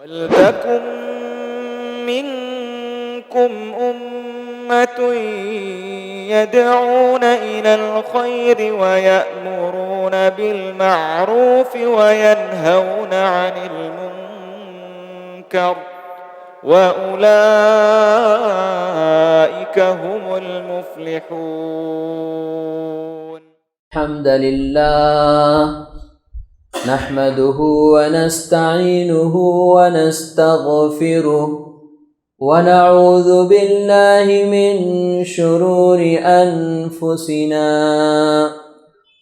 وَلْتَكُن مِّنكُمْ أُمَّةٌ يَدْعُونَ إِلَى الْخَيْرِ وَيَأْمُرُونَ بِالْمَعْرُوفِ وَيَنْهَوْنَ عَنِ الْمُنكَرِ وَأُولَئِكَ هُمُ الْمُفْلِحُونَ. الحمد لله نحمده ونستعينه ونستغفره ونعوذ بالله من شرور أنفسنا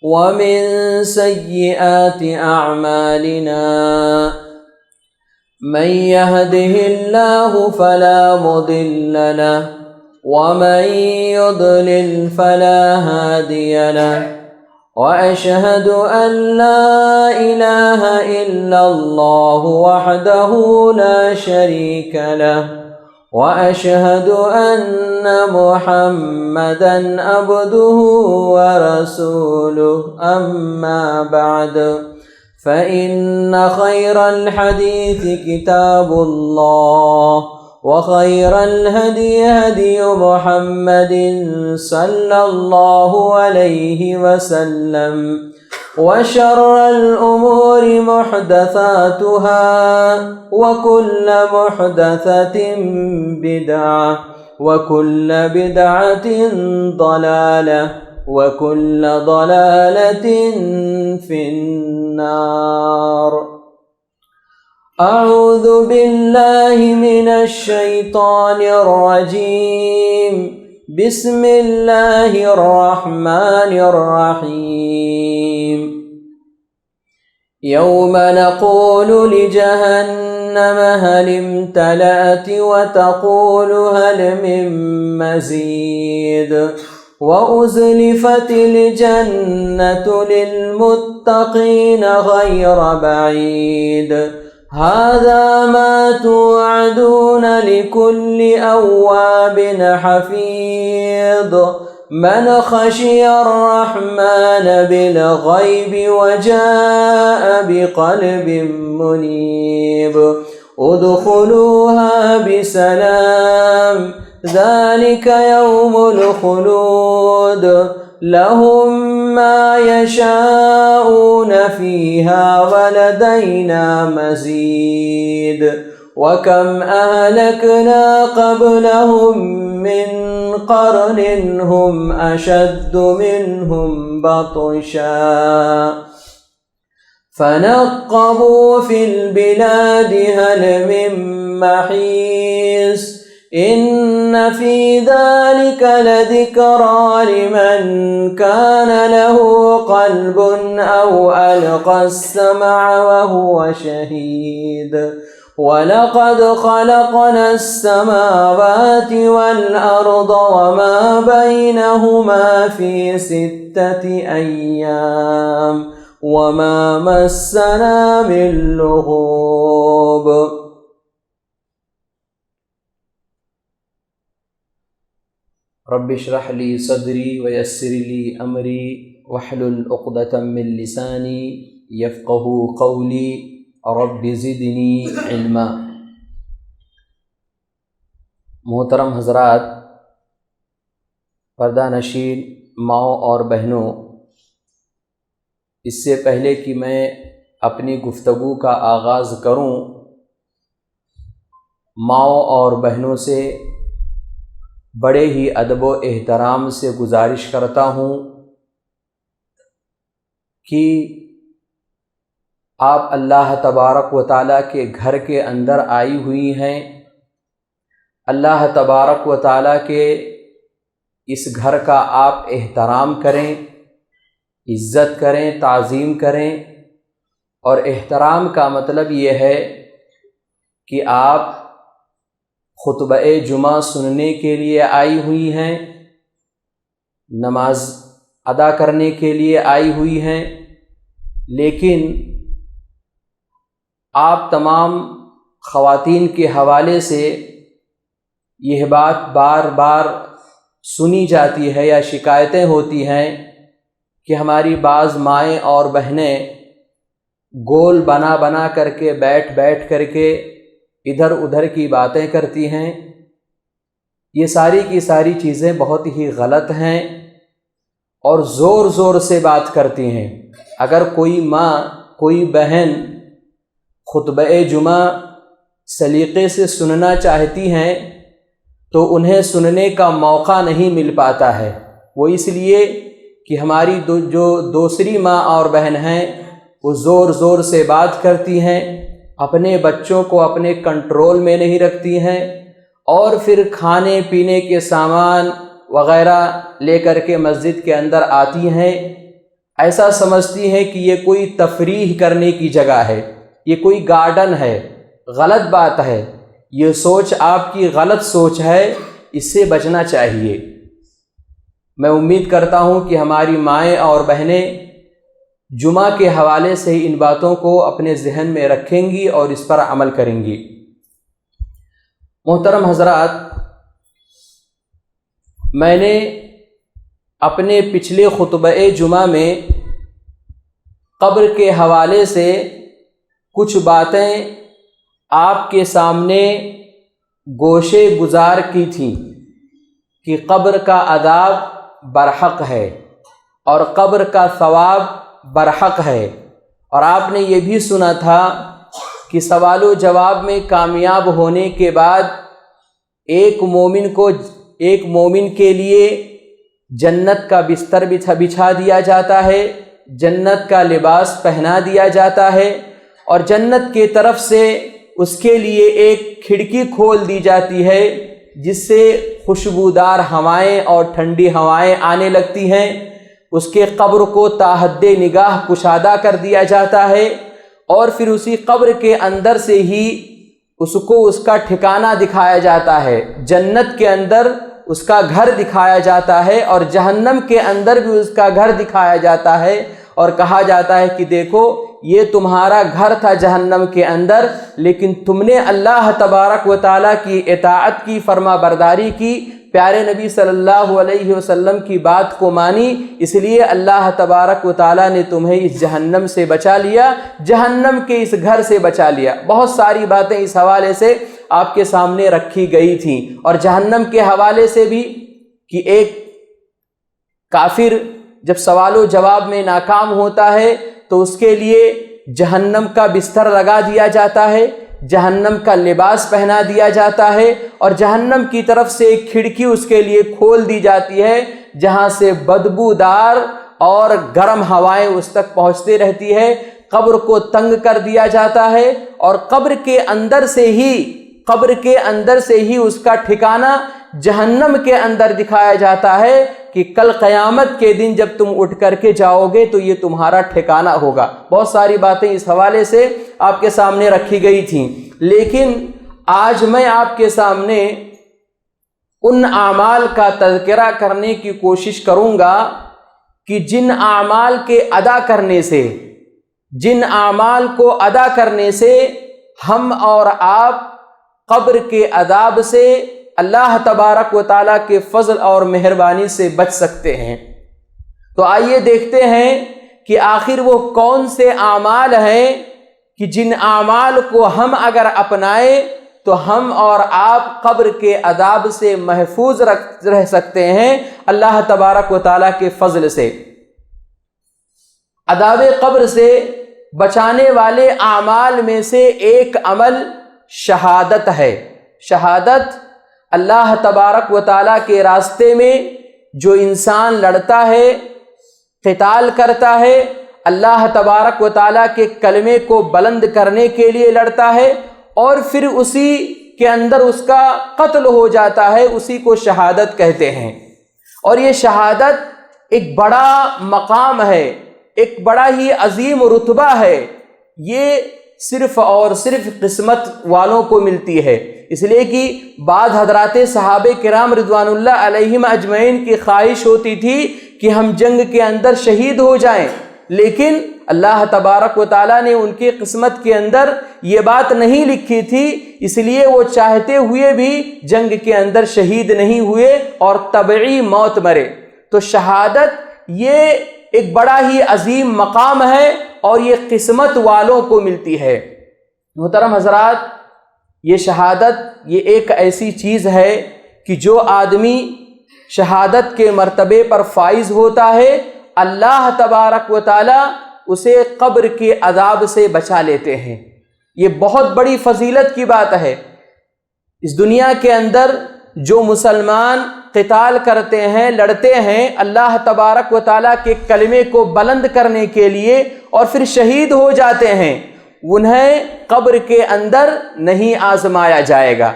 ومن سيئات أعمالنا. من يهده الله فلا مضل له ومن يضلل فلا هادي له. وأشهد أن لا إله إلا الله وحده لا شريك له وأشهد أن محمدًا عبده ورسوله. أما بعد فإن خير الحديث كتاب الله وخير الهدي هدي محمد صلى الله عليه وسلم وشر الأمور محدثاتها وكل محدثة بدعة وكل بدعة ضلالة وكل ضلالة في النار. أعوذ بالله من الشيطان الرجيم. بسم الله الرحمن الرحيم. يوم نقول لجهنم هل امتلأت وتقول هل من مزيد وأزلفت الجنة للمتقين غير بعيد. هذا ما توعدون لكل أواب حفيظ. من خشي الرحمن بالغيب وجاء بقلب منيب. ادخلوها بسلام ذلك يوم الخلود. لهم ما يشاءون فيها ولدينا مزيد. وكم أهلكنا قبلهم من قرن هم أشد منهم بطشا فنقبوا في البلاد هل من محيص. إن في ذلك لذكرى لمن كان له قلب أو ألقى السمع وهو شهيد. ولقد خلقنا السماوات والأرض وما بينهما في 6 أيام وما مسنا من لغوب. رب اشرح لي صدري ويسر لي أمري واحلل عقدة من لساني يفقهوا قولي. رب زدنی علما. محترم حضرات، پردہ نشین ماؤں اور بہنوں، اس سے پہلے کہ میں اپنی گفتگو کا آغاز کروں، ماؤں اور بہنوں سے بڑے ہی ادب و احترام سے گزارش کرتا ہوں کہ آپ اللہ تبارک و تعالیٰ کے گھر کے اندر آئی ہوئی ہیں. اللہ تبارک و تعالیٰ کے اس گھر کا آپ احترام کریں، عزت کریں، تعظیم کریں. اور احترام کا مطلب یہ ہے کہ آپ خطبہ جمعہ سننے کے لیے آئی ہوئی ہیں، نماز ادا کرنے کے لیے آئی ہوئی ہیں، لیکن آپ تمام خواتین کے حوالے سے یہ بات بار بار سنی جاتی ہے یا شکایتیں ہوتی ہیں کہ ہماری بعض مائیں اور بہنیں گول بنا بنا کر کے بیٹھ کر کے ادھر ادھر کی باتیں کرتی ہیں، یہ ساری کی ساری چیزیں بہت ہی غلط ہیں اور زور زور سے بات کرتی ہیں۔ اگر کوئی ماں، کوئی بہن خطبہ جمعہ سلیقے سے سننا چاہتی ہیں تو انہیں سننے کا موقع نہیں مل پاتا ہے، وہ اس لیے کہ ہماری جو دوسری ماں اور بہن ہیں وہ زور زور سے بات کرتی ہیں، اپنے بچوں کو اپنے کنٹرول میں نہیں رکھتی ہیں، اور پھر کھانے پینے کے سامان وغیرہ لے کر کے مسجد کے اندر آتی ہیں، ایسا سمجھتی ہیں کہ یہ کوئی تفریح کرنے کی جگہ ہے، یہ کوئی گارڈن ہے۔ غلط بات ہے، یہ سوچ آپ کی غلط سوچ ہے، اس سے بچنا چاہیے۔ میں امید کرتا ہوں کہ ہماری مائیں اور بہنیں جمعہ کے حوالے سے ان باتوں کو اپنے ذہن میں رکھیں گی اور اس پر عمل کریں گی۔ محترم حضرات، میں نے اپنے پچھلے خطبہ جمعہ میں قبر کے حوالے سے کچھ باتیں آپ کے سامنے گوشے گزار کی تھیں کہ قبر کا عذاب برحق ہے اور قبر کا ثواب برحق ہے، اور آپ نے یہ بھی سنا تھا کہ سوال و جواب میں کامیاب ہونے کے بعد ایک مومن کے لیے جنت کا بستر بچھا دیا جاتا ہے، جنت کا لباس پہنا دیا جاتا ہے، اور جنت کی طرف سے اس کے لیے ایک کھڑکی کھول دی جاتی ہے جس سے خوشبودار ہوائیں اور ٹھنڈی ہوائیں آنے لگتی ہیں۔ اس کے قبر کو تا حد نگاہ کشادہ کر دیا جاتا ہے، اور پھر اسی قبر کے اندر سے ہی اس کو اس کا ٹھکانہ دکھایا جاتا ہے۔ جنت کے اندر اس کا گھر دکھایا جاتا ہے اور جہنم کے اندر بھی اس کا گھر دکھایا جاتا ہے، اور کہا جاتا ہے کہ دیکھو یہ تمہارا گھر تھا جہنم کے اندر، لیکن تم نے اللہ تبارک و تعالیٰ کی اطاعت کی، فرما برداری کی، پیارے نبی صلی اللہ علیہ وسلم کی بات کو مانی، اس لیے اللہ تبارک و تعالیٰ نے تمہیں اس جہنم سے بچا لیا، جہنم کے اس گھر سے بچا لیا۔ بہت ساری باتیں اس حوالے سے آپ کے سامنے رکھی گئی تھیں، اور جہنم کے حوالے سے بھی کہ ایک کافر جب سوال و جواب میں ناکام ہوتا ہے تو اس کے لیے جہنم کا بستر لگا دیا جاتا ہے، جہنم کا لباس پہنا دیا جاتا ہے، اور جہنم کی طرف سے ایک کھڑکی اس کے لیے کھول دی جاتی ہے جہاں سے بدبودار اور گرم ہوائیں اس تک پہنچتی رہتی ہے۔ قبر کو تنگ کر دیا جاتا ہے، اور قبر کے اندر سے ہی اس کا ٹھکانہ جہنم کے اندر دکھایا جاتا ہے کہ کل قیامت کے دن جب تم اٹھ کر کے جاؤ گے تو یہ تمہارا ٹھکانہ ہوگا۔ بہت ساری باتیں اس حوالے سے آپ کے سامنے رکھی گئی تھیں، لیکن آج میں آپ کے سامنے ان اعمال کا تذکرہ کرنے کی کوشش کروں گا کہ جن اعمال کو ادا کرنے سے ہم اور آپ قبر کے عذاب سے اللہ تبارک و تعالیٰ کے فضل اور مہربانی سے بچ سکتے ہیں۔ تو آئیے دیکھتے ہیں کہ آخر وہ کون سے اعمال ہیں کہ جن اعمال کو ہم اگر اپنائیں تو ہم اور آپ قبر کے عذاب سے محفوظ رہ سکتے ہیں اللہ تبارک و تعالیٰ کے فضل سے۔ عذاب قبر سے بچانے والے اعمال میں سے ایک عمل شہادت ہے۔ شہادت اللہ تبارک و تعالیٰ کے راستے میں جو انسان لڑتا ہے، قتال کرتا ہے، اللہ تبارک و تعالیٰ کے کلمے کو بلند کرنے کے لیے لڑتا ہے، اور پھر اسی کے اندر اس کا قتل ہو جاتا ہے، اسی کو شہادت کہتے ہیں۔ اور یہ شہادت ایک بڑا مقام ہے، ایک بڑا ہی عظیم رتبہ ہے، یہ صرف اور صرف قسمت والوں کو ملتی ہے۔ اس لیے کہ بعض حضرات صحابہ کرام رضوان اللہ علیہم اجمعین کی خواہش ہوتی تھی کہ ہم جنگ کے اندر شہید ہو جائیں، لیکن اللہ تبارک و تعالیٰ نے ان کی قسمت کے اندر یہ بات نہیں لکھی تھی، اس لیے وہ چاہتے ہوئے بھی جنگ کے اندر شہید نہیں ہوئے اور طبعی موت مرے۔ تو شہادت یہ ایک بڑا ہی عظیم مقام ہے اور یہ قسمت والوں کو ملتی ہے۔ محترم حضرات، یہ شہادت یہ ایک ایسی چیز ہے کہ جو آدمی شہادت کے مرتبے پر فائز ہوتا ہے اللہ تبارک و تعالی اسے قبر کے عذاب سے بچا لیتے ہیں۔ یہ بہت بڑی فضیلت کی بات ہے۔ اس دنیا کے اندر جو مسلمان قتال کرتے ہیں، لڑتے ہیں اللہ تبارک و تعالیٰ کے کلمے کو بلند کرنے کے لیے اور پھر شہید ہو جاتے ہیں، انہیں قبر کے اندر نہیں آزمایا جائے گا۔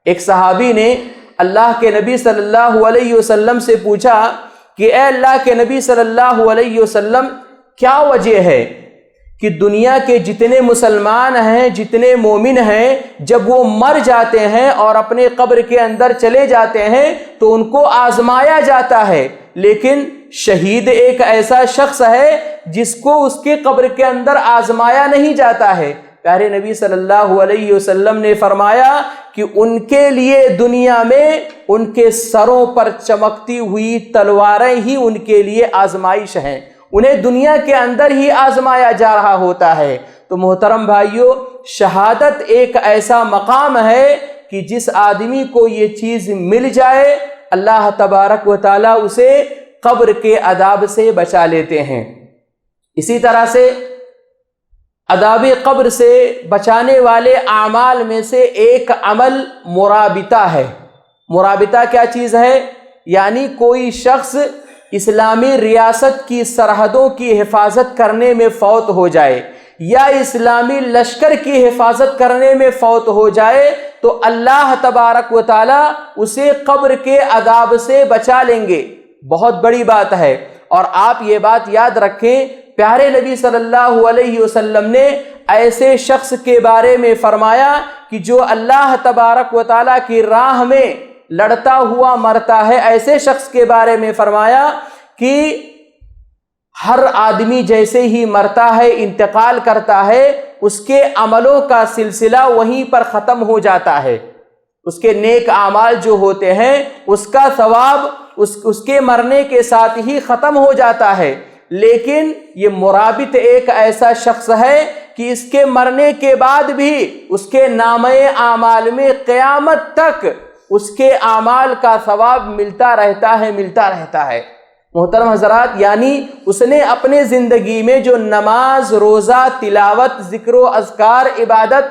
ایک صحابی نے اللہ کے نبی صلی اللہ علیہ وسلم سے پوچھا کہ اے اللہ کے نبی صلی اللہ علیہ وسلم، کیا وجہ ہے کہ دنیا کے جتنے مسلمان ہیں، جتنے مومن ہیں، جب وہ مر جاتے ہیں اور اپنے قبر کے اندر چلے جاتے ہیں تو ان کو آزمایا جاتا ہے، لیکن شہید ایک ایسا شخص ہے جس کو اس کے قبر کے اندر آزمایا نہیں جاتا ہے؟ پیارے نبی صلی اللہ علیہ وسلم نے فرمایا کہ ان کے لیے دنیا میں ان کے سروں پر چمکتی ہوئی تلواریں ہی ان کے لیے آزمائش ہیں، انہیں دنیا کے اندر ہی آزمایا جا رہا ہوتا ہے۔ تو محترم بھائیو، شہادت ایک ایسا مقام ہے کہ جس آدمی کو یہ چیز مل جائے اللہ تبارک و تعالیٰ اسے قبر کے عذاب سے بچا لیتے ہیں۔ اسی طرح سے عذاب قبر سے بچانے والے اعمال میں سے ایک عمل مرابطہ ہے۔ مرابطہ کیا چیز ہے؟ یعنی کوئی شخص اسلامی ریاست کی سرحدوں کی حفاظت کرنے میں فوت ہو جائے یا اسلامی لشکر کی حفاظت کرنے میں فوت ہو جائے تو اللہ تبارک و تعالی اسے قبر کے عذاب سے بچا لیں گے۔ بہت بڑی بات ہے، اور آپ یہ بات یاد رکھیں، پیارے نبی صلی اللہ علیہ وسلم نے ایسے شخص کے بارے میں فرمایا کہ جو اللہ تبارک و تعالی کی راہ میں لڑتا ہوا مرتا ہے، ایسے شخص کے بارے میں فرمایا کہ ہر آدمی جیسے ہی مرتا ہے، انتقال کرتا ہے، اس کے عملوں کا سلسلہ وہیں پر ختم ہو جاتا ہے۔ اس کے نیک اعمال جو ہوتے ہیں اس کا ثواب اس کے مرنے کے ساتھ ہی ختم ہو جاتا ہے، لیکن یہ مرابط ایک ایسا شخص ہے کہ اس کے مرنے کے بعد بھی اس کے نامہ اعمال میں قیامت تک اس کے اعمال کا ثواب ملتا رہتا ہے۔ محترم حضرات، یعنی اس نے اپنے زندگی میں جو نماز، روزہ، تلاوت، ذکر و اذکار، عبادت،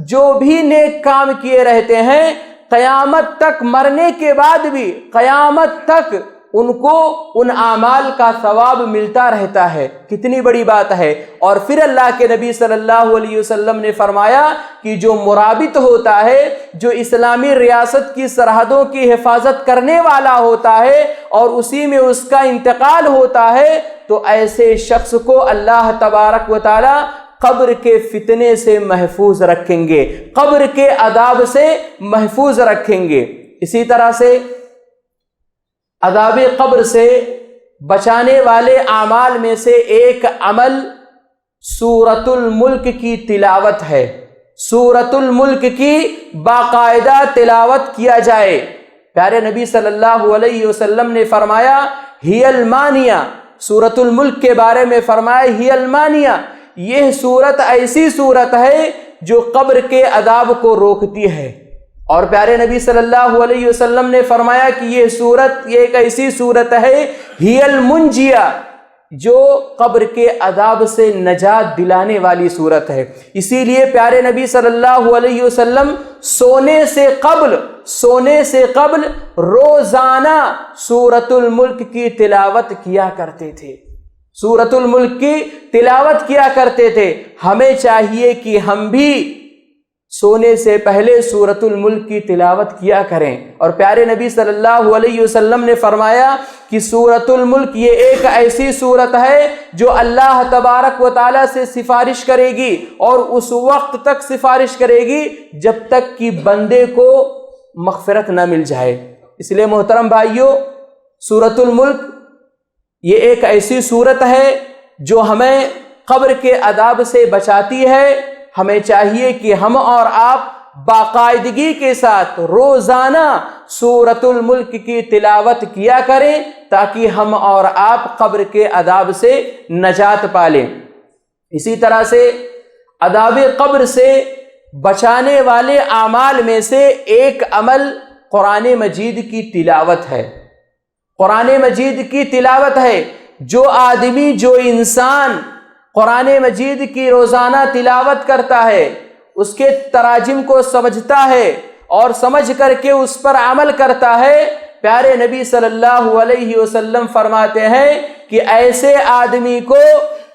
جو بھی نیک کام کیے رہتے ہیں، قیامت تک، مرنے کے بعد بھی قیامت تک ان کو ان اعمال کا ثواب ملتا رہتا ہے۔ کتنی بڑی بات ہے۔ اور پھر اللہ کے نبی صلی اللہ علیہ وسلم نے فرمایا کہ جو مرابط ہوتا ہے، جو اسلامی ریاست کی سرحدوں کی حفاظت کرنے والا ہوتا ہے اور اسی میں اس کا انتقال ہوتا ہے، تو ایسے شخص کو اللہ تبارک و تعالی قبر کے فتنے سے محفوظ رکھیں گے، قبر کے عذاب سے محفوظ رکھیں گے۔ اسی طرح سے عذاب قبر سے بچانے والے اعمال میں سے ایک عمل سورۃ الملک کی تلاوت ہے۔ سورۃ الملک کی باقاعدہ تلاوت کیا جائے۔ پیارے نبی صلی اللہ علیہ وسلم نے فرمایا ہی المانیہ، سورۃ الملک کے بارے میں فرمایا ہی المانیہ، یہ سورت ایسی سورت ہے جو قبر کے عذاب کو روکتی ہے۔ اور پیارے نبی صلی اللہ علیہ وسلم نے فرمایا کہ یہ سورت یہ ایک ایسی سورت ہے ہی المنجیہ، جو قبر کے عذاب سے نجات دلانے والی سورت ہے۔ اسی لیے پیارے نبی صلی اللہ علیہ وسلم سونے سے قبل روزانہ سورۃ الملک کی تلاوت کیا کرتے تھے، سورۃ الملک کی تلاوت کیا کرتے تھے۔ ہمیں چاہیے کہ ہم بھی سونے سے پہلے سورۃ الملک کی تلاوت کیا کریں۔ اور پیارے نبی صلی اللہ علیہ وسلم نے فرمایا کہ سورۃ الملک یہ ایک ایسی سورت ہے جو اللہ تبارک و تعالیٰ سے سفارش کرے گی، اور اس وقت تک سفارش کرے گی جب تک کہ بندے کو مغفرت نہ مل جائے۔ اس لیے محترم بھائیو، سورۃ الملک یہ ایک ایسی سورت ہے جو ہمیں قبر کے عذاب سے بچاتی ہے۔ ہمیں چاہیے کہ ہم اور آپ باقاعدگی کے ساتھ روزانہ سورۃ الملک کی تلاوت کیا کریں تاکہ ہم اور آپ قبر کے عذاب سے نجات پالیں۔ اسی طرح سے عذاب قبر سے بچانے والے اعمال میں سے ایک عمل قرآن مجید کی تلاوت ہے۔ قرآن مجید کی تلاوت ہے۔ جو آدمی، جو انسان قرآن مجید کی روزانہ تلاوت کرتا ہے، اس کے تراجم کو سمجھتا ہے اور سمجھ کر کے اس پر عمل کرتا ہے، پیارے نبی صلی اللہ علیہ وسلم فرماتے ہیں کہ ایسے آدمی کو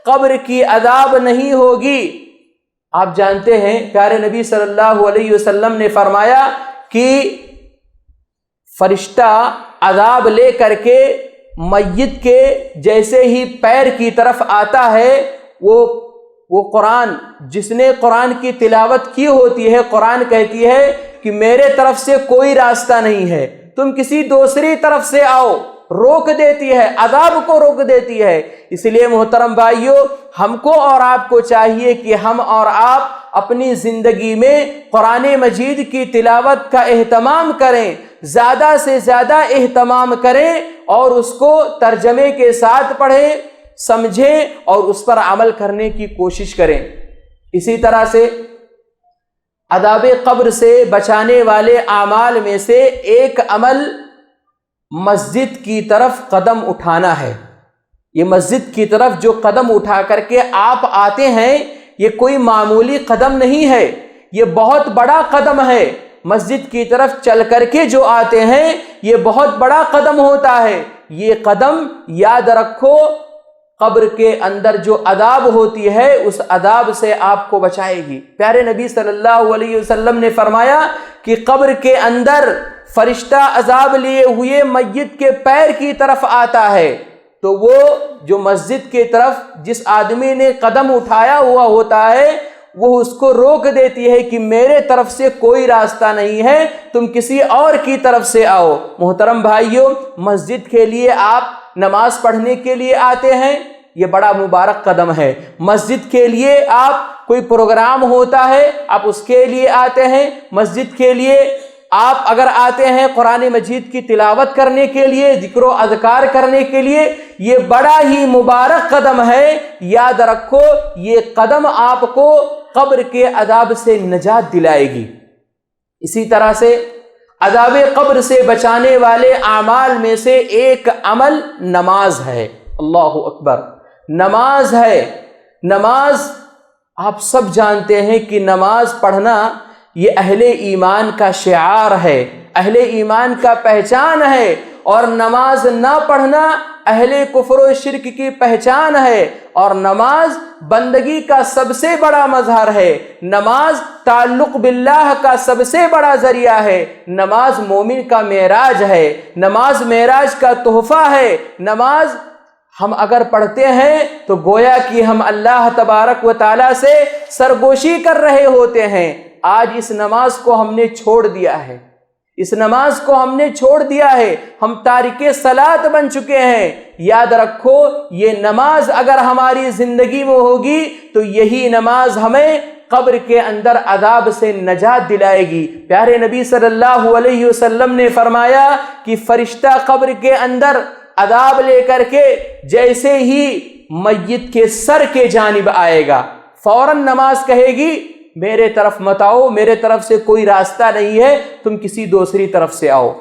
قبر کی عذاب نہیں ہوگی۔ آپ جانتے ہیں پیارے نبی صلی اللہ علیہ وسلم نے فرمایا کہ فرشتہ عذاب لے کر کے میت کے جیسے ہی پیر کی طرف آتا ہے، وہ قرآن، جس نے قرآن کی تلاوت کی ہوتی ہے، قرآن کہتی ہے کہ میرے طرف سے کوئی راستہ نہیں ہے، تم کسی دوسری طرف سے آؤ، روک دیتی ہے، عذاب کو روک دیتی ہے۔ اس لیے محترم بھائیو، ہم کو اور آپ کو چاہیے کہ ہم اور آپ اپنی زندگی میں قرآن مجید کی تلاوت کا اہتمام کریں، زیادہ سے زیادہ اہتمام کریں اور اس کو ترجمے کے ساتھ پڑھیں، سمجھیں اور اس پر عمل کرنے کی کوشش کریں۔ اسی طرح سے عذاب قبر سے بچانے والے اعمال میں سے ایک عمل مسجد کی طرف قدم اٹھانا ہے۔ یہ مسجد کی طرف جو قدم اٹھا کر کے آپ آتے ہیں، یہ کوئی معمولی قدم نہیں ہے، یہ بہت بڑا قدم ہے۔ مسجد کی طرف چل کر کے جو آتے ہیں، یہ بہت بڑا قدم ہوتا ہے۔ یہ قدم یاد رکھو، قبر کے اندر جو عذاب ہوتی ہے اس عذاب سے آپ کو بچائے گی۔ پیارے نبی صلی اللہ علیہ وسلم نے فرمایا کہ قبر کے اندر فرشتہ عذاب لیے ہوئے میت کے پیر کی طرف آتا ہے، تو وہ جو مسجد کی طرف جس آدمی نے قدم اٹھایا ہوا ہوتا ہے، وہ اس کو روک دیتی ہے کہ میرے طرف سے کوئی راستہ نہیں ہے، تم کسی اور کی طرف سے آؤ۔ محترم بھائیوں، مسجد کے لیے آپ نماز پڑھنے کے لیے آتے ہیں، یہ بڑا مبارک قدم ہے۔ مسجد کے لیے آپ کوئی پروگرام ہوتا ہے، آپ اس کے لیے آتے ہیں۔ مسجد کے لیے آپ اگر آتے ہیں قرآن مجید کی تلاوت کرنے کے لیے، ذکر و اذکار کرنے کے لیے، یہ بڑا ہی مبارک قدم ہے۔ یاد رکھو، یہ قدم آپ کو قبر کے عذاب سے نجات دلائے گی۔ اسی طرح سے عذاب قبر سے بچانے والے اعمال میں سے ایک عمل نماز ہے۔ اللہ اکبر، نماز ہے۔ نماز آپ سب جانتے ہیں کہ نماز پڑھنا یہ اہل ایمان کا شعار ہے، اہل ایمان کا پہچان ہے، اور نماز نہ پڑھنا اہل کفر و شرک کی پہچان ہے۔ اور نماز بندگی کا سب سے بڑا مظہر ہے، نماز تعلق باللہ کا سب سے بڑا ذریعہ ہے، نماز مومن کا معراج ہے، نماز معراج کا تحفہ ہے۔ نماز ہم اگر پڑھتے ہیں تو گویا کہ ہم اللہ تبارک و تعالیٰ سے سرگوشی کر رہے ہوتے ہیں۔ آج اس نماز کو ہم نے چھوڑ دیا ہے، اس نماز کو ہم نے چھوڑ دیا ہے، ہم تارک صلاۃ بن چکے ہیں۔ یاد رکھو، یہ نماز اگر ہماری زندگی میں ہوگی تو یہی نماز ہمیں قبر کے اندر عذاب سے نجات دلائے گی۔ پیارے نبی صلی اللہ علیہ وسلم نے فرمایا کہ فرشتہ قبر کے اندر عذاب لے کر کے جیسے ہی میت کے سر کے جانب آئے گا، فوراً نماز کہے گی میرے طرف مت آؤ، میرے طرف سے کوئی راستہ نہیں ہے، تم کسی دوسری طرف سے آؤ۔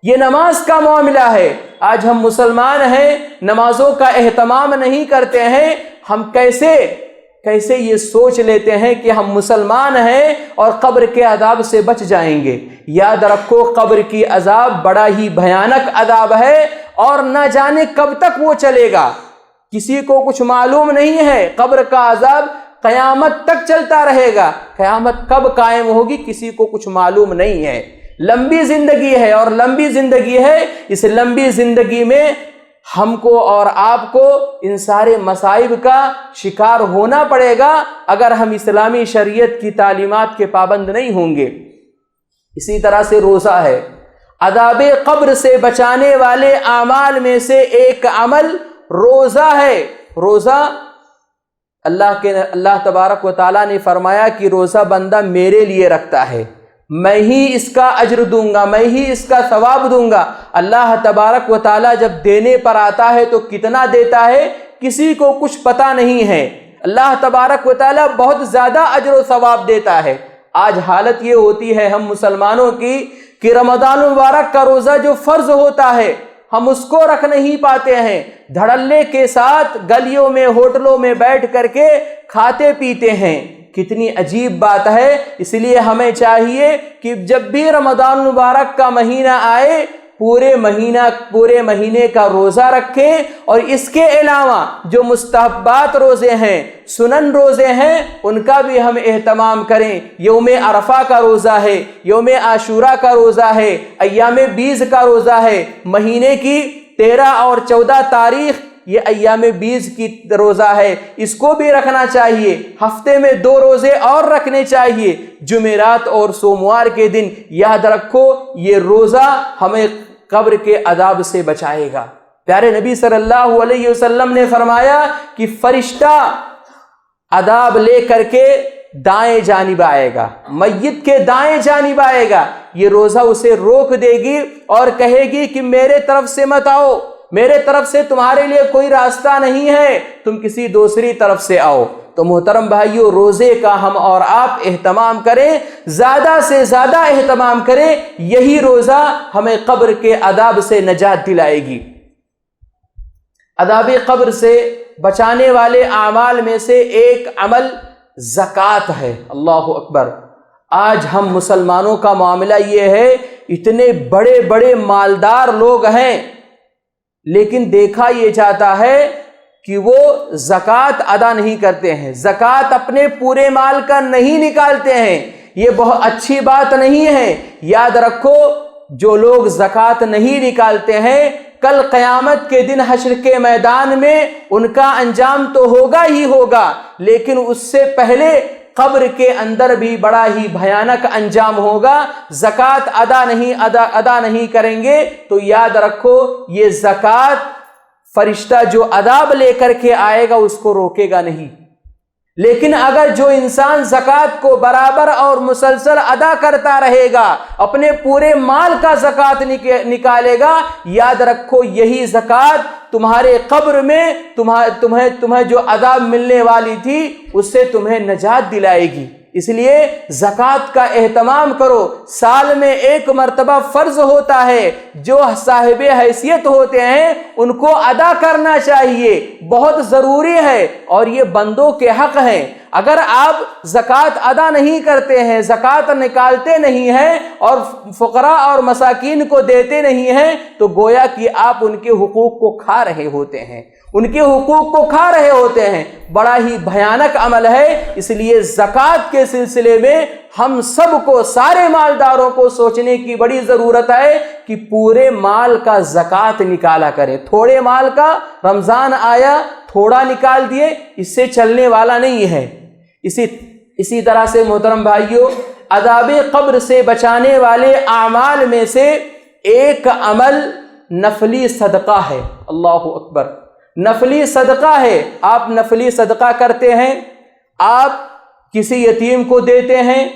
یہ نماز کا معاملہ ہے۔ آج ہم مسلمان ہیں، نمازوں کا اہتمام نہیں کرتے ہیں۔ ہم کیسے یہ سوچ لیتے ہیں کہ ہم مسلمان ہیں اور قبر کے عذاب سے بچ جائیں گے۔ یاد رکھو، قبر کی عذاب بڑا ہی بھیانک عذاب ہے اور نہ جانے کب تک وہ چلے گا، کسی کو کچھ معلوم نہیں ہے۔ قبر کا عذاب قیامت تک چلتا رہے گا، قیامت کب قائم ہوگی کسی کو کچھ معلوم نہیں ہے۔ لمبی زندگی ہے، اور لمبی زندگی ہے، اس لمبی زندگی میں ہم کو اور آپ کو ان سارے مصائب کا شکار ہونا پڑے گا اگر ہم اسلامی شریعت کی تعلیمات کے پابند نہیں ہوں گے۔ اسی طرح سے روزہ ہے۔ عذاب قبر سے بچانے والے اعمال میں سے ایک عمل روزہ ہے۔ روزہ اللہ تبارک و تعالیٰ نے فرمایا کہ روزہ بندہ میرے لیے رکھتا ہے، میں ہی اس کا اجر دوں گا، میں ہی اس کا ثواب دوں گا۔ اللہ تبارک و تعالیٰ جب دینے پر آتا ہے تو کتنا دیتا ہے کسی کو کچھ پتہ نہیں ہے۔ اللہ تبارک و تعالیٰ بہت زیادہ اجر و ثواب دیتا ہے۔ آج حالت یہ ہوتی ہے ہم مسلمانوں کی کہ رمضان المبارک کا روزہ جو فرض ہوتا ہے ہم اس کو رکھ نہیں پاتے ہیں، دھڑلے کے ساتھ گلیوں میں ہوٹلوں میں بیٹھ کر کے کھاتے پیتے ہیں۔ کتنی عجیب بات ہے۔ اس لیے ہمیں چاہیے کہ جب بھی رمضان المبارک کا مہینہ آئے پورے مہینے کا روزہ رکھیں، اور اس کے علاوہ جو مستحبات روزے ہیں، سنن روزے ہیں، ان کا بھی ہم اہتمام کریں۔ یوم عرفہ کا روزہ ہے، یوم عاشوراء کا روزہ ہے، ایام بیز کا روزہ ہے، مہینے کی 13 اور 14 تاریخ یہ ایام بیز کی روزہ ہے، اس کو بھی رکھنا چاہیے۔ ہفتے میں 2 روزے اور رکھنے چاہیے، جمعرات اور سوموار کے دن۔ یاد رکھو یہ روزہ ہمیں قبر کے عذاب سے بچائے گا۔ پیارے نبی صلی اللہ علیہ وسلم نے فرمایا کہ فرشتہ عذاب لے کر کے دائیں جانب آئے گا، میت کے دائیں جانب آئے گا، یہ روزہ اسے روک دے گی اور کہے گی کہ میرے طرف سے مت آؤ، میرے طرف سے تمہارے لیے کوئی راستہ نہیں ہے، تم کسی دوسری طرف سے آؤ۔ تو محترم بھائیو، روزے کا ہم اور آپ اہتمام کریں، زیادہ سے زیادہ اہتمام کریں، یہی روزہ ہمیں قبر کے عذاب سے نجات دلائے گی۔ عذاب قبر سے بچانے والے اعمال میں سے ایک عمل زکوٰۃ ہے۔ اللہ اکبر! آج ہم مسلمانوں کا معاملہ یہ ہے، اتنے بڑے بڑے مالدار لوگ ہیں لیکن دیکھا یہ جاتا ہے کہ وہ زکوٰۃ ادا نہیں کرتے ہیں، زکوٰۃ اپنے پورے مال کا نہیں نکالتے ہیں۔ یہ بہت اچھی بات نہیں ہے۔ یاد رکھو، جو لوگ زکوٰۃ نہیں نکالتے ہیں کل قیامت کے دن حشر کے میدان میں ان کا انجام تو ہوگا ہی ہوگا، لیکن اس سے پہلے قبر کے اندر بھی بڑا ہی بھیانک انجام ہوگا۔ زکوٰۃ ادا نہیں کریں گے تو یاد رکھو یہ زکوٰۃ فرشتہ جو عذاب لے کر کے آئے گا اس کو روکے گا نہیں، لیکن اگر جو انسان زکوٰۃ کو برابر اور مسلسل ادا کرتا رہے گا، اپنے پورے مال کا زکوٰۃ نکالے گا، یاد رکھو یہی زکوٰۃ تمہارے قبر میں تمہیں جو عذاب ملنے والی تھی اس سے تمہیں نجات دلائے گی۔ اس لیے زکوٰۃ کا اہتمام کرو۔ سال میں 1 مرتبہ فرض ہوتا ہے، جو صاحب حیثیت ہوتے ہیں ان کو ادا کرنا چاہیے، بہت ضروری ہے، اور یہ بندوں کے حق ہیں۔ اگر آپ زکوٰۃ ادا نہیں کرتے ہیں، زکوٰۃ نکالتے نہیں ہیں اور فقراء اور مساکین کو دیتے نہیں ہیں تو گویا کہ آپ ان کے حقوق کو کھا رہے ہوتے ہیں، ان کے حقوق کو کھا رہے ہوتے ہیں۔ بڑا ہی بھیانک عمل ہے۔ اس لیے زکوٰۃ کے سلسلے میں ہم سب کو، سارے مالداروں کو سوچنے کی بڑی ضرورت ہے کہ پورے مال کا زکوٰۃ نکالا کریں۔ تھوڑے مال کا رمضان آیا تھوڑا نکال دیے، اس سے چلنے والا نہیں ہے۔ اسی طرح سے محترم بھائیوں، عذاب قبر سے بچانے والے اعمال میں سے ایک عمل نفلی صدقہ ہے۔ اللہ اکبر! نفلی صدقہ ہے۔ آپ نفلی صدقہ کرتے ہیں، آپ کسی یتیم کو دیتے ہیں،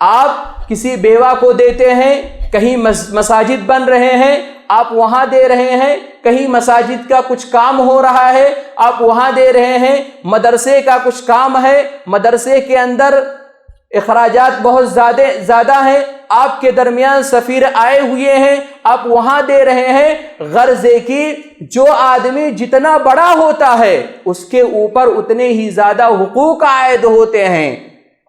آپ کسی بیوہ کو دیتے ہیں، کہیں مساجد بن رہے ہیں آپ وہاں دے رہے ہیں، کہیں مساجد کا کچھ کام ہو رہا ہے آپ وہاں دے رہے ہیں، مدرسے کا کچھ کام ہے، مدرسے کے اندر اخراجات بہت زیادہ ہیں، آپ کے درمیان سفیر آئے ہوئے ہیں آپ وہاں دے رہے ہیں۔ غرض ہے کہ جو آدمی جتنا بڑا ہوتا ہے اس کے اوپر اتنے ہی زیادہ حقوق عائد ہوتے ہیں۔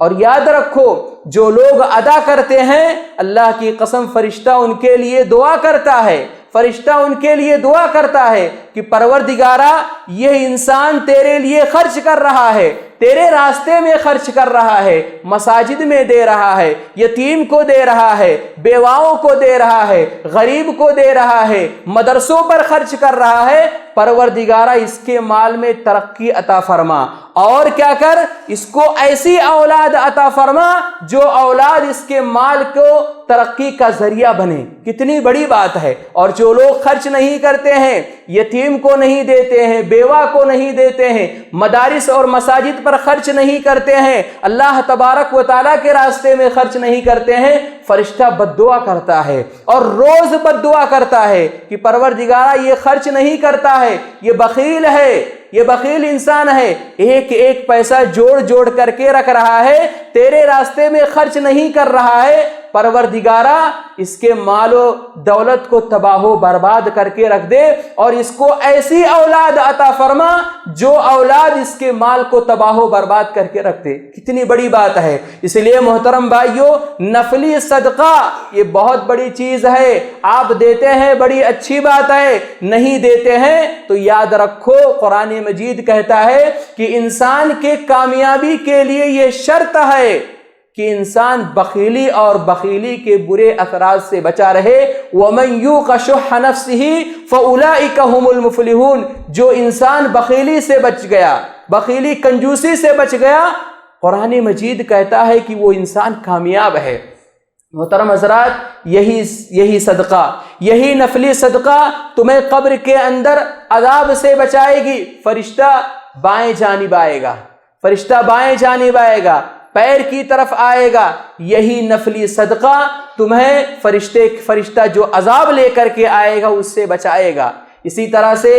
اور یاد رکھو، جو لوگ ادا کرتے ہیں اللہ کی قسم فرشتہ ان کے لیے دعا کرتا ہے، فرشتہ ان کے لیے دعا کرتا ہے کہ پروردگارا یہ انسان تیرے لیے خرچ کر رہا ہے، تیرے راستے میں خرچ کر رہا ہے، مساجد میں دے رہا ہے، یتیم کو دے رہا ہے، بیواؤں کو دے رہا ہے، غریب کو دے رہا ہے، مدرسوں پر خرچ کر رہا ہے، پروردگارا اس کے مال میں ترقی عطا فرما، اور کیا کر، اس کو ایسی اولاد عطا فرما جو اولاد اس کے مال کو ترقی کا ذریعہ بنے۔ کتنی بڑی بات ہے۔ اور جو لوگ خرچ نہیں کرتے ہیں، یتیم کو نہیں دیتے ہیں، بیوہ کو نہیں دیتے ہیں، مدارس اور مساجد پر خرچ نہیں کرتے ہیں، اللہ تبارک و تعالیٰ کے راستے میں خرچ نہیں کرتے ہیں، فرشتہ بد دعا کرتا ہے اور روز بد دعا کرتا ہے کہ پروردگارا یہ خرچ نہیں کرتا ہے، یہ بخیل ہے، یہ بخیل انسان ہے، ایک ایک پیسہ جوڑ کر کے رکھ رہا ہے تیرے راستے میں خرچ نہیں کر رہا ہے، پروردگارا اس کے مال و دولت کو تباہ و برباد کر کے رکھ دے، اور اس کو ایسی اولاد عطا فرما جو اولاد اس کے مال کو تباہ و برباد کر کے رکھ دے۔ کتنی بڑی بات ہے۔ اس لیے محترم بھائیو، نفلی صدقہ یہ بہت بڑی چیز ہے۔ آپ دیتے ہیں بڑی اچھی بات ہے، نہیں دیتے ہیں تو یاد رکھو قرآن مجید کہتا ہے کہ انسان کے کامیابی کے لیے یہ شرط ہے کہ انسان بخیلی اور بخیلی کے برے اثرات سے بچا رہے۔ وَمَن يُوقَ شُحَّ نَفْسِهِ فَأُولَئِكَ هُمُ الْمُفْلِحُونَ۔ جو انسان بخیلی سے بچ گیا، بخیلی کنجوسی سے بچ گیا، قرآن مجید کہتا ہے کہ وہ انسان کامیاب ہے۔ محترم حضرات، یہی صدقہ، یہی نفلی صدقہ تمہیں قبر کے اندر عذاب سے بچائے گی۔ فرشتہ بائیں جانب آئے گا، فرشتہ بائیں جانب آئے گا، پیر کی طرف آئے گا۔ یہی نفلی صدقہ تمہیں فرشتہ جو عذاب لے کر کے آئے گا اس سے بچائے گا۔ اسی طرح سے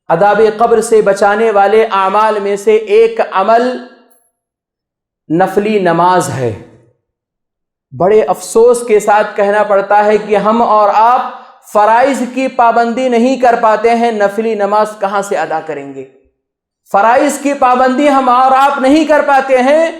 عذاب قبر سے بچانے والے اعمال میں سے ایک عمل نفلی نماز ہے۔ بڑے افسوس کے ساتھ کہنا پڑتا ہے کہ ہم اور آپ فرائض کی پابندی نہیں کر پاتے ہیں، نفلی نماز کہاں سے ادا کریں گے؟ فرائض کی پابندی ہم اور آپ نہیں کر پاتے ہیں،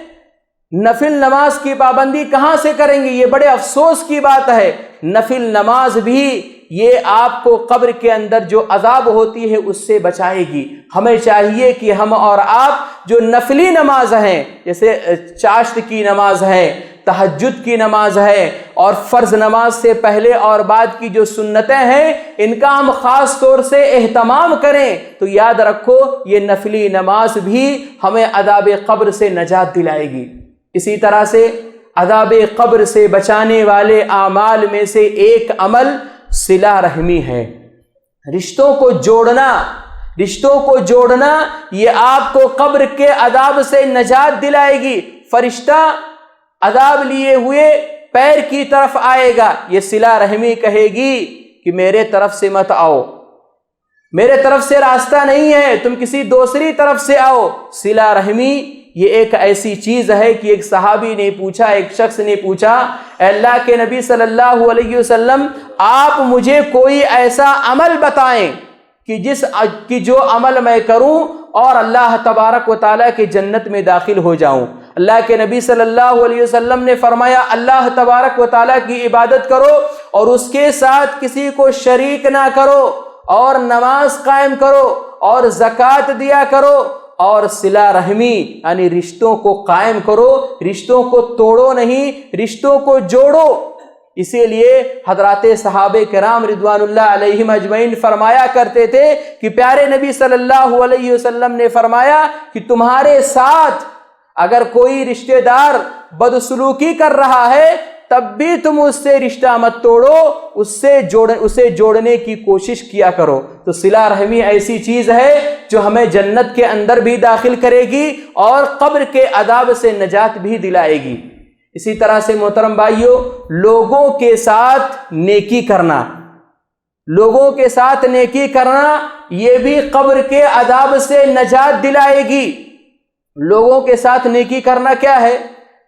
نفل نماز کی پابندی کہاں سے کریں گے؟ یہ بڑے افسوس کی بات ہے۔ نفل نماز بھی یہ آپ کو قبر کے اندر جو عذاب ہوتی ہے اس سے بچائے گی۔ ہمیں چاہیے کہ ہم اور آپ جو نفلی نماز ہیں، جیسے چاشت کی نماز ہے، تہجد کی نماز ہے، اور فرض نماز سے پہلے اور بعد کی جو سنتیں ہیں، ان کا ہم خاص طور سے اہتمام کریں تو یاد رکھو یہ نفلی نماز بھی ہمیں عذاب قبر سے نجات دلائے گی۔ اسی طرح سے عذاب قبر سے بچانے والے اعمال میں سے ایک عمل صلہ رحمی ہے۔ رشتوں کو جوڑنا، رشتوں کو جوڑنا یہ آپ کو قبر کے عذاب سے نجات دلائے گی۔ فرشتہ عذاب لیے ہوئے پیر کی طرف آئے گا، یہ صلہ رحمی کہے گی کہ میرے طرف سے مت آؤ، میرے طرف سے راستہ نہیں ہے، تم کسی دوسری طرف سے آؤ۔ صلہ رحمی یہ ایک ایسی چیز ہے کہ ایک صحابی نے پوچھا، ایک شخص نے پوچھا، اے اللہ کے نبی صلی اللہ علیہ وسلم، آپ مجھے کوئی ایسا عمل بتائیں کہ جو عمل میں کروں اور اللہ تبارک و تعالیٰ کی جنت میں داخل ہو جاؤں۔ اللہ کے نبی صلی اللہ علیہ وسلم نے فرمایا، اللہ تبارک و تعالیٰ کی عبادت کرو اور اس کے ساتھ کسی کو شریک نہ کرو، اور نماز قائم کرو اور زکوٰۃ دیا کرو، اور صلہ رحمی یعنی رشتوں کو قائم کرو، رشتوں کو توڑو نہیں، رشتوں کو جوڑو۔ اسی لیے حضرات صحابہ کرام رضوان اللہ علیہم اجمعین فرمایا کرتے تھے کہ پیارے نبی صلی اللہ علیہ وسلم نے فرمایا کہ تمہارے ساتھ اگر کوئی رشتہ دار بدسلوکی کر رہا ہے تب بھی تم اس سے رشتہ مت توڑو، اسے جوڑنے کی کوشش کیا کرو۔ تو صلہ رحمی ایسی چیز ہے جو ہمیں جنت کے اندر بھی داخل کرے گی اور قبر کے عذاب سے نجات بھی دلائے گی۔ اسی طرح سے محترم بھائیو، لوگوں کے ساتھ نیکی کرنا، لوگوں کے ساتھ نیکی کرنا یہ بھی قبر کے عذاب سے نجات دلائے گی۔ لوگوں کے ساتھ نیکی کرنا کیا ہے؟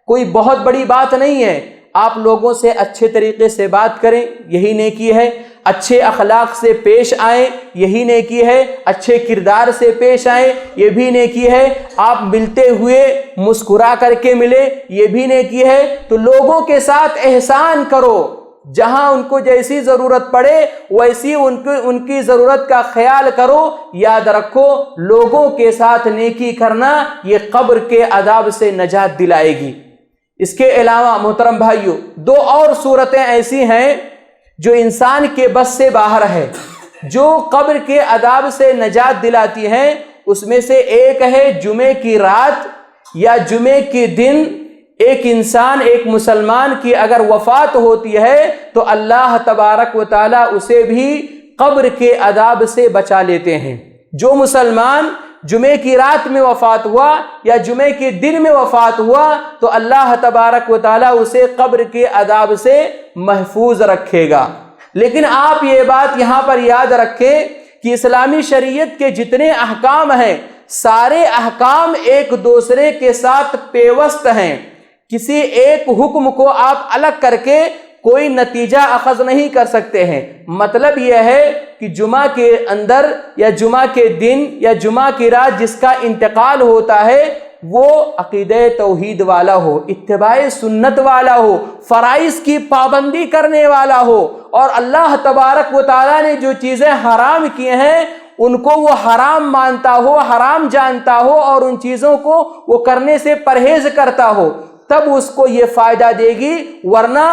کوئی بہت بڑی بات نہیں ہے۔ آپ لوگوں سے اچھے طریقے سے بات کریں، یہی نیکی ہے۔ اچھے اخلاق سے پیش آئیں، یہی نیکی ہے۔ اچھے کردار سے پیش آئیں، یہ بھی نیکی ہے۔ آپ ملتے ہوئے مسکرا کر کے ملیں، یہ بھی نیکی ہے۔ تو لوگوں کے ساتھ احسان کرو، جہاں ان کو جیسی ضرورت پڑے ویسی ان کی ضرورت کا خیال کرو۔ یاد رکھو لوگوں کے ساتھ نیکی کرنا یہ قبر کے عذاب سے نجات دلائے گی۔ اس کے علاوہ محترم بھائیو، دو اور صورتیں ایسی ہیں جو انسان کے بس سے باہر ہے، جو قبر کے عذاب سے نجات دلاتی ہیں۔ اس میں سے ایک ہے جمعے کی رات یا جمعے کے دن ایک انسان، ایک مسلمان کی اگر وفات ہوتی ہے تو اللہ تبارک و تعالیٰ اسے بھی قبر کے عذاب سے بچا لیتے ہیں۔ جو مسلمان جمعے کی رات میں وفات ہوا یا جمعے کے دن میں وفات ہوا تو اللہ تبارک و تعالیٰ اسے قبر کے عذاب سے محفوظ رکھے گا۔ لیکن آپ یہ بات یہاں پر یاد رکھیں کہ اسلامی شریعت کے جتنے احکام ہیں سارے احکام ایک دوسرے کے ساتھ پیوست ہیں، کسی ایک حکم کو آپ الگ کر کے کوئی نتیجہ اخذ نہیں کر سکتے ہیں۔ مطلب یہ ہے کہ جمعہ کے اندر یا جمعہ کے دن یا جمعہ کی رات جس کا انتقال ہوتا ہے وہ عقیدہ توحید والا ہو، اتباع سنت والا ہو، فرائض کی پابندی کرنے والا ہو، اور اللہ تبارک و تعالیٰ نے جو چیزیں حرام کی ہیں ان کو وہ حرام مانتا ہو، حرام جانتا ہو، اور ان چیزوں کو وہ کرنے سے پرہیز کرتا ہو، تب اس کو یہ فائدہ دے گی۔ ورنہ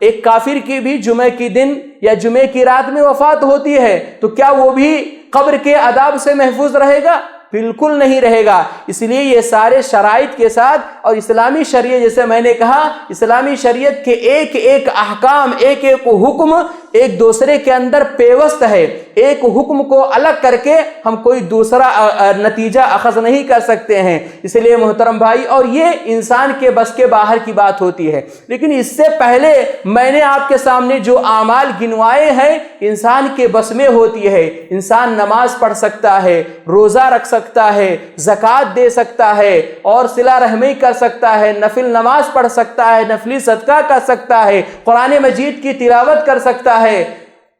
ایک کافر کی بھی جمعہ کی دن یا جمعہ کی رات میں وفات ہوتی ہے تو کیا وہ بھی قبر کے عذاب سے محفوظ رہے گا؟ بالکل نہیں رہے گا۔ اس لیے یہ سارے شرائط کے ساتھ، اور اسلامی شریعت جیسے میں نے کہا، اسلامی شریعت کے ایک ایک احکام، ایک ایک حکم ایک دوسرے کے اندر پیوست ہے، ایک حکم کو الگ کر کے ہم کوئی دوسرا نتیجہ اخذ نہیں کر سکتے ہیں۔ اس لیے محترم بھائی، اور یہ انسان کے بس کے باہر کی بات ہوتی ہے، لیکن اس سے پہلے میں نے آپ کے سامنے جو اعمال گنوائے ہیں انسان کے بس میں ہوتی ہے۔ انسان نماز پڑھ سکتا ہے، روزہ رکھ سکتا ہے، زکوٰۃ دے سکتا ہے، اور صلہ رحمی کر سکتا ہے، نفل نماز پڑھ سکتا ہے، نفلی صدقہ کر سکتا ہے، قرآن مجید کی تلاوت کر سکتا ہے،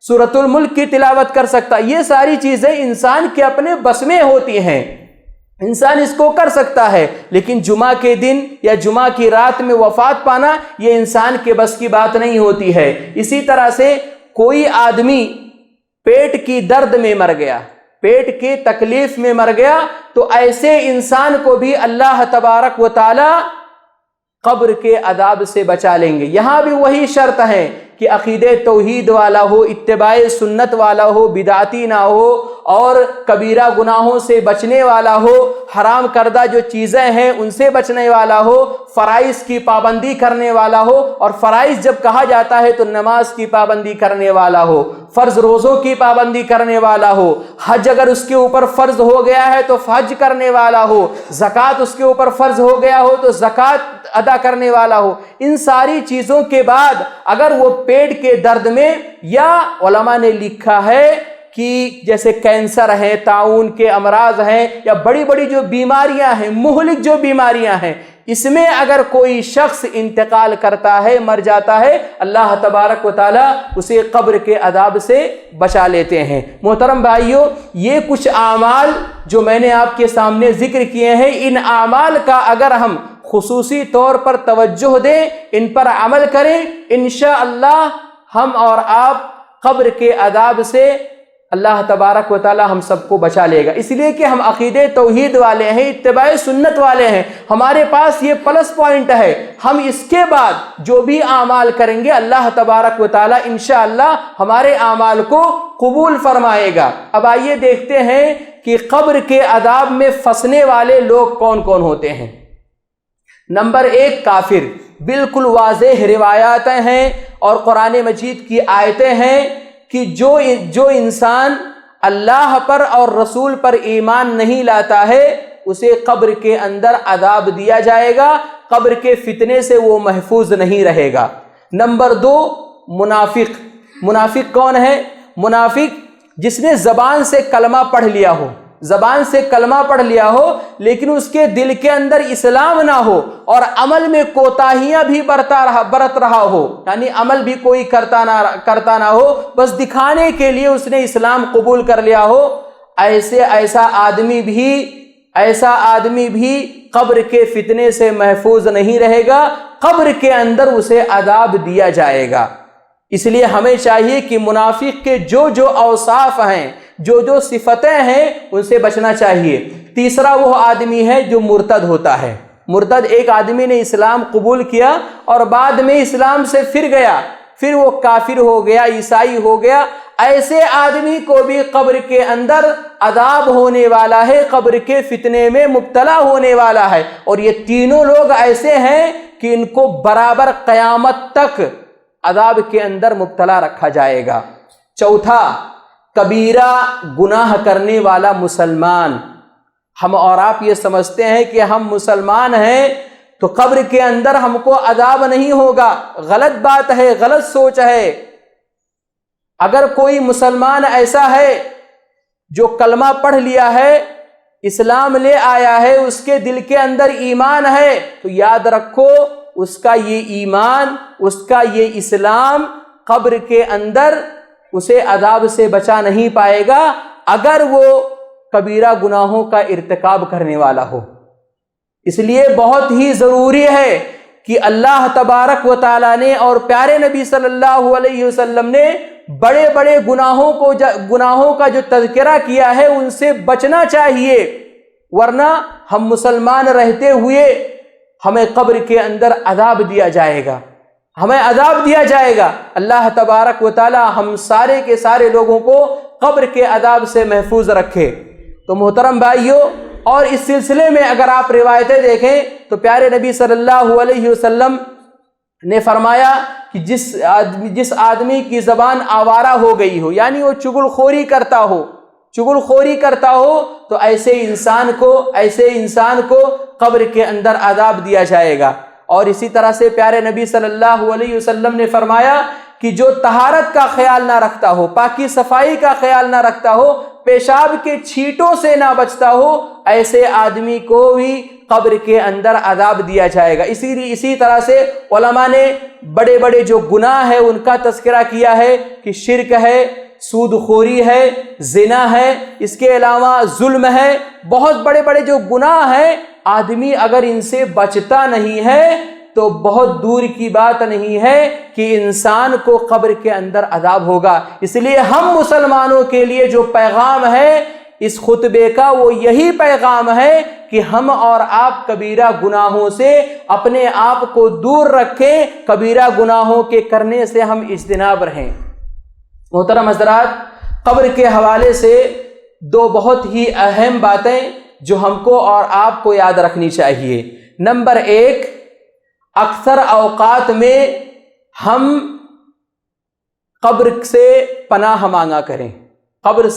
سورۃ الملک کی تلاوت کر سکتا ہے۔ یہ ساری چیزیں انسان کے اپنے بس میں ہوتی ہیں، انسان اس کو کر سکتا ہے، لیکن جمعہ کے دن یا جمعہ کی رات میں وفات پانا یہ انسان کے بس کی بات نہیں ہوتی ہے۔ اسی طرح سے کوئی آدمی پیٹ کی درد میں مر گیا، پیٹ کی تکلیف میں مر گیا، تو ایسے انسان کو بھی اللہ تبارک و تعالی قبر کے عذاب سے بچا لیں گے۔ یہاں بھی وہی شرط ہے کہ عقیدہ توحید والا ہو، اتباع سنت والا ہو، بدعتی نہ ہو، اور کبیرہ گناہوں سے بچنے والا ہو، حرام کردہ جو چیزیں ہیں ان سے بچنے والا ہو، فرائض کی پابندی کرنے والا ہو، اور فرائض جب کہا جاتا ہے تو نماز کی پابندی کرنے والا ہو، فرض روزوں کی پابندی کرنے والا ہو، حج اگر اس کے اوپر فرض ہو گیا ہے تو حج کرنے والا ہو، زکوٰۃ اس کے اوپر فرض ہو گیا ہو تو زکوٰۃ ادا کرنے والا ہو۔ ان ساری چیزوں کے بعد اگر وہ پیٹ کے درد میں، یا علماء نے لکھا ہے کہ جیسے کینسر ہے، طاعون کے امراض ہیں، یا بڑی بڑی جو بیماریاں ہیں، مہلک جو بیماریاں ہیں، اس میں اگر کوئی شخص انتقال کرتا ہے، مر جاتا ہے، اللہ تبارک و تعالیٰ اسے قبر کے عذاب سے بچا لیتے ہیں۔ محترم بھائیوں، یہ کچھ اعمال جو میں نے آپ کے سامنے ذکر کیے ہیں، ان اعمال کا اگر ہم خصوصی طور پر توجہ دیں، ان پر عمل کریں، انشاءاللہ ہم اور آپ قبر کے عذاب سے اللہ تبارک و تعالی ہم سب کو بچا لے گا، اس لیے کہ ہم عقیدہ توحید والے ہیں، اتباع سنت والے ہیں، ہمارے پاس یہ پلس پوائنٹ ہے۔ ہم اس کے بعد جو بھی اعمال کریں گے اللہ تبارک و تعالی انشاءاللہ ہمارے اعمال کو قبول فرمائے گا۔ اب آئیے دیکھتے ہیں کہ قبر کے عذاب میں پھنسنے والے لوگ کون کون ہوتے ہیں۔ نمبر 1، کافر۔ بالکل واضح روایاتیں ہیں اور قرآن مجید کی آیتیں ہیں کہ جو انسان اللہ پر اور رسول پر ایمان نہیں لاتا ہے اسے قبر کے اندر عذاب دیا جائے گا، قبر کے فتنے سے وہ محفوظ نہیں رہے گا۔ نمبر 2، منافق۔ منافق کون ہے؟ منافق جس نے زبان سے کلمہ پڑھ لیا ہو، زبان سے کلمہ پڑھ لیا ہو لیکن اس کے دل کے اندر اسلام نہ ہو، اور عمل میں کوتاہیاں بھی برت رہا ہو، یعنی عمل بھی کوئی کرتا نہ ہو، بس دکھانے کے لیے اس نے اسلام قبول کر لیا ہو، ایسا آدمی بھی قبر کے فتنے سے محفوظ نہیں رہے گا، قبر کے اندر اسے عذاب دیا جائے گا۔ اس لیے ہمیں چاہیے کہ منافق کے جو اوصاف ہیں، جو صفتیں ہیں ان سے بچنا چاہیے۔ تیسرا وہ آدمی ہے جو مرتد ہوتا ہے۔ مرتد ایک آدمی نے اسلام قبول کیا اور بعد میں اسلام سے پھر گیا، پھر وہ کافر ہو گیا، عیسائی ہو گیا، ایسے آدمی کو بھی قبر کے اندر عذاب ہونے والا ہے، قبر کے فتنے میں مبتلا ہونے والا ہے، اور یہ تینوں لوگ ایسے ہیں کہ ان کو برابر قیامت تک عذاب کے اندر مبتلا رکھا جائے گا۔ چوتھا، کبیرہ گناہ کرنے والا مسلمان۔ ہم اور آپ یہ سمجھتے ہیں کہ ہم مسلمان ہیں تو قبر کے اندر ہم کو عذاب نہیں ہوگا، غلط بات ہے، غلط سوچ ہے۔ اگر کوئی مسلمان ایسا ہے جو کلمہ پڑھ لیا ہے اسلام لے آیا ہے، اس کے دل کے اندر ایمان ہے، تو یاد رکھو اس کا یہ ایمان، اس کا یہ اسلام قبر کے اندر اسے عذاب سے بچا نہیں پائے گا اگر وہ کبیرہ گناہوں کا ارتکاب کرنے والا ہو۔ اس لیے بہت ہی ضروری ہے کہ اللہ تبارک و تعالیٰ نے اور پیارے نبی صلی اللہ علیہ وسلم نے بڑے بڑے گناہوں کا جو تذکرہ کیا ہے ان سے بچنا چاہیے، ورنہ ہم مسلمان رہتے ہوئے ہمیں قبر کے اندر عذاب دیا جائے گا، ہمیں عذاب دیا جائے گا۔ اللہ تبارک و تعالی ہم سارے کے سارے لوگوں کو قبر کے عذاب سے محفوظ رکھے۔ تو محترم بھائیوں، اور اس سلسلے میں اگر آپ روایتیں دیکھیں تو پیارے نبی صلی اللہ علیہ وسلم نے فرمایا کہ جس آدمی کی زبان آوارہ ہو گئی ہو، یعنی وہ چغل خوری کرتا ہو تو ایسے انسان کو قبر کے اندر عذاب دیا جائے گا۔ اور اسی طرح سے پیارے نبی صلی اللہ علیہ وسلم نے فرمایا کہ جو طہارت کا خیال نہ رکھتا ہو، پاکی صفائی کا خیال نہ رکھتا ہو، پیشاب کے چھینٹوں سے نہ بچتا ہو، ایسے آدمی کو بھی قبر کے اندر عذاب دیا جائے گا۔ اسی طرح سے علماء نے بڑے بڑے جو گناہ ہے ان کا تذکرہ کیا ہے کہ شرک ہے، سود خوری ہے، زنا ہے، اس کے علاوہ ظلم ہے، بہت بڑے بڑے جو گناہ ہیں، آدمی اگر ان سے بچتا نہیں ہے تو بہت دور کی بات نہیں ہے کہ انسان کو قبر کے اندر عذاب ہوگا۔ اس لیے ہم مسلمانوں کے لیے جو پیغام ہے اس خطبے کا، وہ یہی پیغام ہے کہ ہم اور آپ کبیرہ گناہوں سے اپنے آپ کو دور رکھیں، کبیرہ گناہوں کے کرنے سے ہم اجتناب رہیں۔ محترم حضرات، قبر کے حوالے سے دو بہت ہی اہم باتیں جو ہم کو اور آپ کو یاد رکھنی چاہیے۔ نمبر ایک، اکثر اوقات میں ہم قبر سے پناہ مانگا کریں، قبر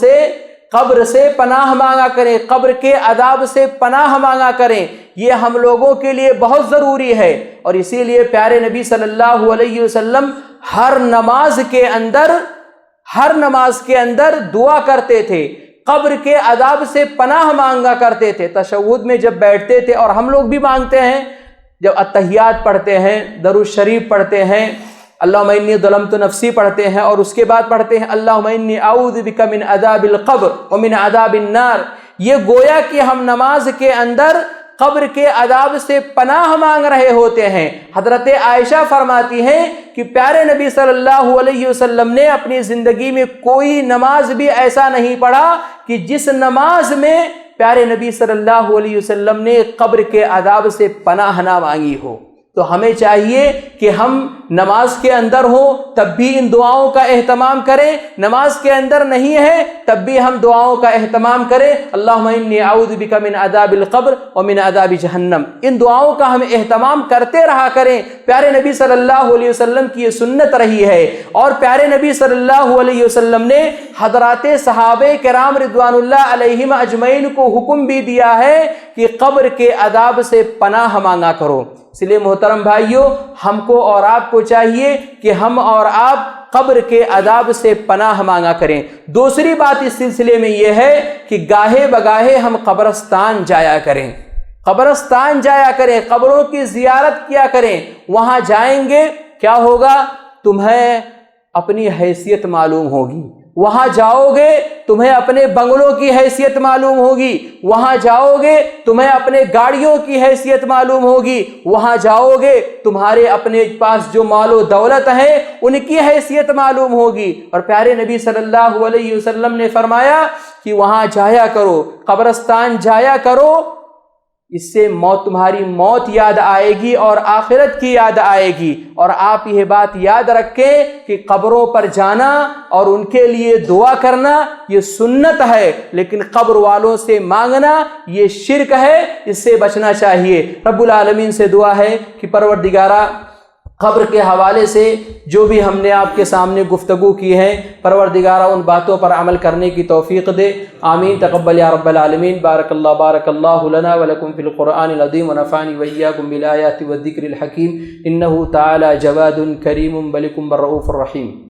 سے پناہ مانگا کریں، قبر کے عذاب سے پناہ مانگا کریں، یہ ہم لوگوں کے لیے بہت ضروری ہے۔ اور اسی لیے پیارے نبی صلی اللہ علیہ وسلم ہر نماز کے اندر دعا کرتے تھے، قبر کے عذاب سے پناہ مانگا کرتے تھے۔ تشہد میں جب بیٹھتے تھے، اور ہم لوگ بھی مانگتے ہیں، جب اتحیات پڑھتے ہیں، درود شریف پڑھتے ہیں، اللہم انی ظلمت نفسی پڑھتے ہیں، اور اس کے بعد پڑھتے ہیں اللہم انی اعوذ بک من عذاب القبر ومن عذاب النار، یہ گویا کہ ہم نماز کے اندر قبر کے عذاب سے پناہ مانگ رہے ہوتے ہیں۔ حضرت عائشہ فرماتی ہیں کہ پیارے نبی صلی اللہ علیہ وسلم نے اپنی زندگی میں کوئی نماز بھی ایسا نہیں پڑھا کہ جس نماز میں پیارے نبی صلی اللہ علیہ وسلم نے قبر کے عذاب سے پناہ نہ مانگی ہو۔ تو ہمیں چاہیے کہ ہم نماز کے اندر ہوں تب بھی ان دعاؤں کا اہتمام کریں، نماز کے اندر نہیں ہے تب بھی ہم دعاؤں کا اہتمام کریں۔ اللہم انی اعوذ بک من عذاب القبر ومن عذاب جہنم، ان دعاؤں کا ہم اہتمام کرتے رہا کریں۔ پیارے نبی صلی اللہ علیہ وسلم کی یہ سنت رہی ہے، اور پیارے نبی صلی اللہ علیہ وسلم نے حضرات صحابہ کرام رضوان اللہ علیہم اجمعین کو حکم بھی دیا ہے کہ قبر کے عذاب سے پناہ مانگا کرو۔ اس لیے محترم بھائیوں، ہم کو اور آپ کو چاہیے کہ ہم اور آپ قبر کے عذاب سے پناہ مانگا کریں۔ دوسری بات اس سلسلے میں یہ ہے کہ گاہے بگاہے ہم قبرستان جایا کریں، قبروں کی زیارت کیا کریں۔ وہاں جائیں گے کیا ہوگا؟ تمہیں اپنی حیثیت معلوم ہوگی، وہاں جاؤ گے تمہیں اپنے بنگلوں کی حیثیت معلوم ہوگی، وہاں جاؤ گے تمہیں اپنے گاڑیوں کی حیثیت معلوم ہوگی، وہاں جاؤ گے تمہارے اپنے پاس جو مال و دولت ہے ان کی حیثیت معلوم ہوگی۔ اور پیارے نبی صلی اللہ علیہ وسلم نے فرمایا کہ وہاں جایا کرو، قبرستان جایا کرو، اس سے تمہاری موت یاد آئے گی اور آخرت کی یاد آئے گی۔ اور آپ یہ بات یاد رکھیں کہ قبروں پر جانا اور ان کے لیے دعا کرنا یہ سنت ہے، لیکن قبر والوں سے مانگنا یہ شرک ہے، اس سے بچنا چاہیے۔ رب العالمین سے دعا ہے کہ پروردگارہ، قبر کے حوالے سے جو بھی ہم نے آپ کے سامنے گفتگو کی ہے، پروردگارہ ان باتوں پر عمل کرنے کی توفیق دے۔ آمین، تقبل یا رب العالمین۔ بارک اللہ لنا ولکم فی القرآن العظیم ونفعنی وإیاکم بالآیات والذکر الحکیم، انہ تعالی جواد کریم ملک بالرؤوف الرحیم۔